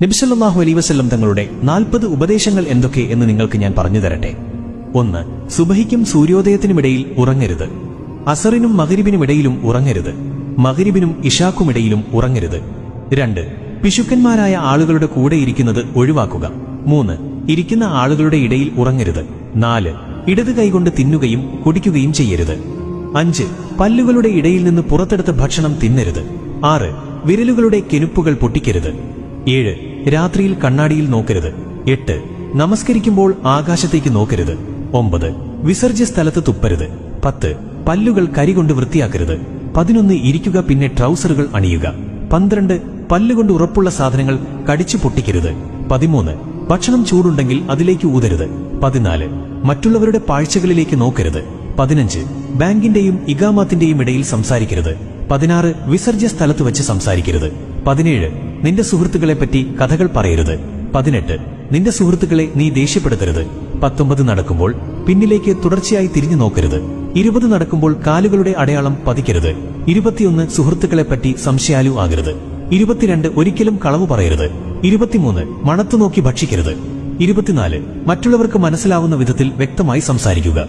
നബി സല്ലല്ലാഹു അലൈഹി വസല്ലം തങ്ങളുടെ 40 ഉപദേശങ്ങൾ എന്തൊക്കെ എന്ന് നിങ്ങൾക്ക് ഞാൻ പറഞ്ഞു തരട്ടെ. 1. സുബഹിക്കും സൂര്യോദയത്തിനുമിടയിൽ ഉറങ്ങരുത്. അസറിനും മഗ്രിബിനുമിടയിലും ഉറങ്ങരുത്. മഗ്രിബിനും ഇശാക്കുമിടയിലും ഉറങ്ങരുത്. 2. പിശുക്കന്മാരായ ആളുകളുടെ കൂടെ ഇരിക്കുന്നത് ഒഴിവാക്കുക. 3. ഇരിക്കുന്ന ആളുകളുടെ ഇടയിൽ ഉറങ്ങരുത്. 4. ഇടത് കൈകൊണ്ട് തിന്നുകയും കുടിക്കുകയും ചെയ്യരുത്. 5. പല്ലുകളുടെ ഇടയിൽ നിന്ന് പുറത്തെടുത്ത ഭക്ഷണം തിന്നരുത്. 6. വിരലുകളുടെ കെനുപ്പുകൾ പൊട്ടിക്കരുത്. 7. രാത്രിയിൽ കണ്ണാടിയിൽ നോക്കരുത്. 8. നമസ്കരിക്കുമ്പോൾ ആകാശത്തേക്ക് നോക്കരുത്. 9. വിസർജ്യ സ്ഥലത്ത് തുപ്പരുത്. 10. പല്ലുകൾ കരികൊണ്ട് വൃത്തിയാക്കരുത്. 11. ഇരിക്കുക, പിന്നെ ട്രൗസറുകൾ അണിയുക. 12. പല്ലുകൊണ്ട് ഉറപ്പുള്ള സാധനങ്ങൾ കടിച്ചു പൊട്ടിക്കരുത്. 13. ഭക്ഷണം ചൂടുണ്ടെങ്കിൽ അതിലേക്ക് ഊതരുത്. 14. മറ്റുള്ളവരുടെ പാഴ്ചകളിലേക്ക് നോക്കരുത്. 15. ബാങ്കിന്റെയും ഇഖാമത്തിന്റെയും ഇടയിൽ സംസാരിക്കരുത്. 16. വിസർജ്യ സ്ഥലത്ത് വെച്ച് സംസാരിക്കരുത്. 17. നിന്റെ സുഹൃത്തുക്കളെപ്പറ്റി കഥകൾ പറയരുത്. 18. നിന്റെ സുഹൃത്തുക്കളെ നീ ദേഷ്യപ്പെടുത്തരുത്. 19. നടക്കുമ്പോൾ പിന്നിലേക്ക് തുടർച്ചയായി തിരിഞ്ഞു നോക്കരുത്. 20. നടക്കുമ്പോൾ കാലുകളുടെ അടയാളം പതിക്കരുത്. 21. സുഹൃത്തുക്കളെപ്പറ്റി സംശയാലു ആകരുത്. 22. ഒരിക്കലും കളവ് പറയരുത്. 23. മണത്തുനോക്കി ഭക്ഷിക്കരുത്. 24. മറ്റുള്ളവർക്ക് മനസ്സിലാവുന്ന വിധത്തിൽ വ്യക്തമായി സംസാരിക്കുക.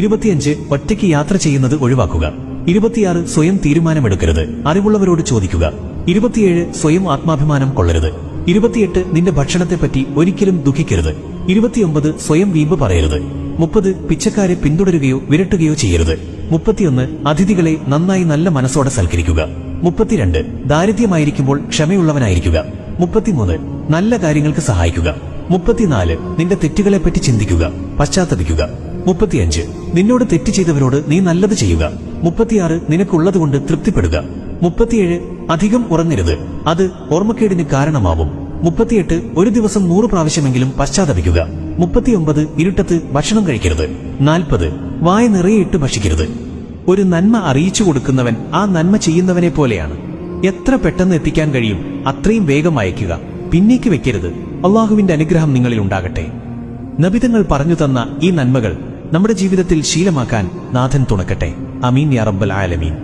25. ഒറ്റയ്ക്ക് യാത്ര ചെയ്യുന്നത് ഒഴിവാക്കുക. 26. സ്വയം തീരുമാനമെടുക്കരുത്, അറിവുള്ളവരോട് ചോദിക്കുക. 27. സ്വയം ആത്മാഭിമാനം കൊള്ളരുത്. 28. നിന്റെ ഭക്ഷണത്തെപ്പറ്റി ഒരിക്കലും ദുഃഖിക്കരുത്. 29. സ്വയം വീമ്പ് പറയരുത്. 30. പിച്ചക്കാരെ പിന്തുടരുകയോ വിരട്ടുകയോ ചെയ്യരുത്. 31. അതിഥികളെ നന്നായി നല്ല മനസ്സോടെ സൽക്കരിക്കുക. 32. ദാരിദ്ര്യമായിരിക്കുമ്പോൾ ക്ഷമയുള്ളവനായിരിക്കുക. 33. നല്ല കാര്യങ്ങൾക്ക് സഹായിക്കുക. 34. നിന്റെ തെറ്റുകളെപ്പറ്റി ചിന്തിക്കുക, പശ്ചാത്തപിക്കുക. 35. നിന്നോട് തെറ്റ് ചെയ്തവരോട് നീ നല്ലത് ചെയ്യുക. 36. നിനക്കുള്ളതുകൊണ്ട് തൃപ്തിപ്പെടുക. 37. അധികം ഉറങ്ങരുത്, അത് ഓർമ്മക്കേടിന് കാരണമാവും. 38. ഒരു ദിവസം 100 പ്രാവശ്യമെങ്കിലും പശ്ചാത്തപിക്കുക. 39. ഇരുട്ടത്ത് ഭക്ഷണം കഴിക്കരുത്. 40. വായ നിറയെ ഇട്ട് ഭക്ഷിക്കരുത്. ഒരു നന്മ അറിയിച്ചു കൊടുക്കുന്നവൻ ആ നന്മ ചെയ്യുന്നവനെ പോലെയാണ്. എത്ര പെട്ടെന്ന് എത്തിക്കാൻ കഴിയും അത്രയും വേഗം അയക്കുക, പിന്നേക്ക് വെക്കരുത്. അള്ളാഹുവിന്റെ അനുഗ്രഹം നിങ്ങളിൽ ഉണ്ടാകട്ടെ. നബിതങ്ങൾ പറഞ്ഞു തന്ന ഈ നന്മകൾ നമ്മുടെ ജീവിതത്തിൽ ശീലമാക്കാൻ നാഥൻ തുണക്കട്ടെ. അമീൻ യാ റബ്ബൽ ആലമീൻ.